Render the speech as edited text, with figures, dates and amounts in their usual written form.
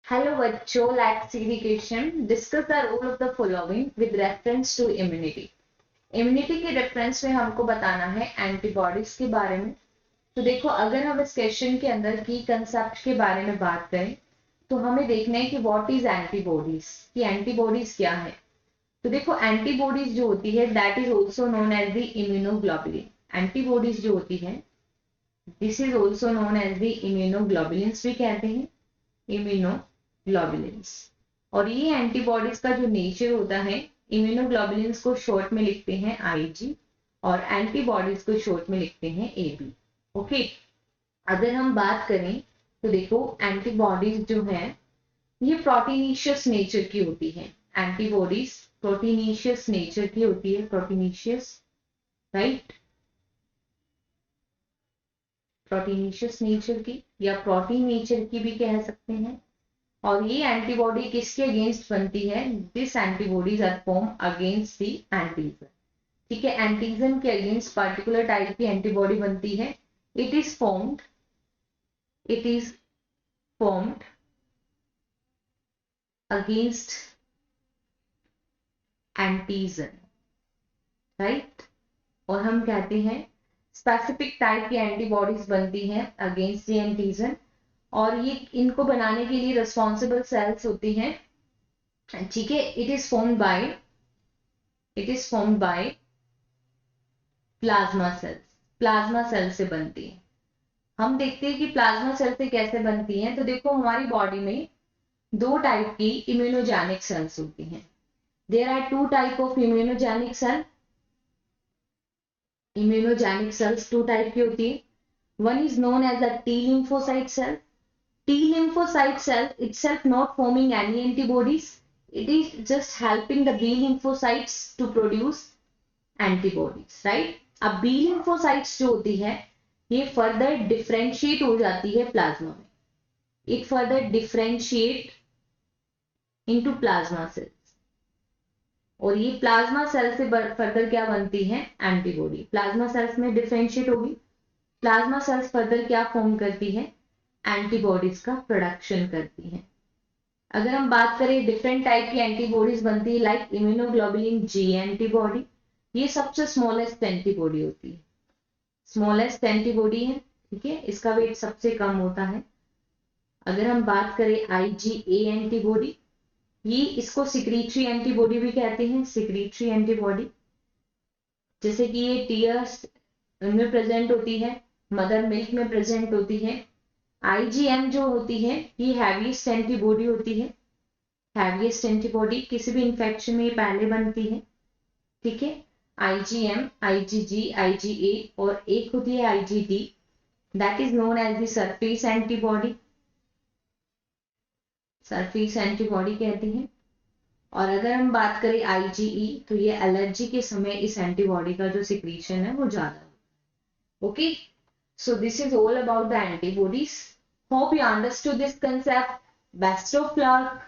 Hello बच्चों, let's education discuss the role of the following with reference to immunity. Immunity के reference में हमको बताना है एंटीबॉडीज के बारे में। तो देखो, अगर हम इस क्वेश्चन के अंदर की कंसेप्ट के बारे में बात करें तो हमें देखना है कि व्हाट इज एंटीबॉडीज, कि एंटीबॉडीज क्या है। तो देखो, एंटीबॉडीज जो होती है that is also known as the immunoglobulin. Antibodies जो होती है this is also known as the immunoglobulins भी कहते हैं, इम्यूनोग्लोबुलिन्स। और ये एंटीबॉडीज का जो नेचर होता है, इम्यूनोग्लोबुलिन्स को शॉर्ट में लिखते हैं आईजी और एंटीबॉडीज को शॉर्ट में लिखते हैं एबी। ओके, अगर हम बात करें तो देखो, एंटीबॉडीज जो है ये प्रोटीनिशियस नेचर की होती है। एंटीबॉडीज प्रोटीनिशियस नेचर की होती है, प्रोटीनिशियस, राइट, प्रोटीनिशियस नेचर की या प्रोटीन नेचर की भी कह सकते हैं। और ये एंटीबॉडी किसके अगेंस्ट बनती है? This antibodies are form against the antigen. ठीक है, एंटीजन के अगेंस्ट पार्टिकुलर टाइप की एंटीबॉडी बनती है। It is formed against antigen, right. और हम कहते हैं स्पेसिफिक टाइप की एंटीबॉडीज बनती हैं अगेंस्ट द एंटीजन, और ये इनको बनाने के लिए रिस्पॉन्सिबल सेल्स होती हैं। ठीक है, it is formed by plasma cells. Plasma cell से बनती है। हम देखते हैं कि प्लाज्मा सेल से कैसे बनती हैं। तो देखो, हमारी बॉडी में दो टाइप की इम्यूनोजेनिक सेल्स होती हैं। There are two type of immunogenic cell. Immunogenic cells two type की होती है। One is known as a T lymphocyte cell. T lymphocyte cell itself not forming any antibodies. It is just helping the B lymphocytes to produce antibodies, right? अब B lymphocytes जो होती है ये further differentiate हो जाती है plasma में। It further differentiate into plasma cells, और ये प्लाज्मा सेल से फर्दर क्या बनती है? एंटीबॉडी। प्लाज्मा सेल्स में डिफरेंशिएट होगी, प्लाज्मा सेल्स फर्दर क्या फॉर्म करती है? एंटीबॉडीज का प्रोडक्शन करती है। अगर हम बात करें डिफरेंट टाइप की एंटीबॉडीज बनती है लाइक इम्यूनोग्लोबुलिन जी एंटीबॉडी। ये सबसे स्मॉलेस्ट एंटीबॉडी होती है, स्मॉलेस्ट एंटीबॉडी है। ठीक है, इसका वेट सबसे कम होता है। अगर हम बात करें आईजीए एंटीबॉडी, ये इसको सिक्रीटरी एंटीबॉडी भी कहते हैं, सिक्रीटरी एंटीबॉडी। जैसे कि ये टीयर्स में प्रेजेंट होती है, मदर मिल्क में प्रेजेंट होती है। आईजीएम जो होती है ये हैवीएस्ट एंटीबॉडी होती है। हैवीएस्ट एंटीबॉडी किसी भी इंफेक्शन में पहले बनती है। ठीक है, आईजीएम, आईजीजी, आईजीए, और एक होती है IgD, that is known as the surface antibody. Surface antibody कहती हैं। और अगर हम बात करें आईजीई, तो ये एलर्जी के समय इस एंटीबॉडी का जो सिक्रीशन है वो ज्यादा होता है। Okay, so this is all about the antibodies. Hope you understood this concept. Best of luck.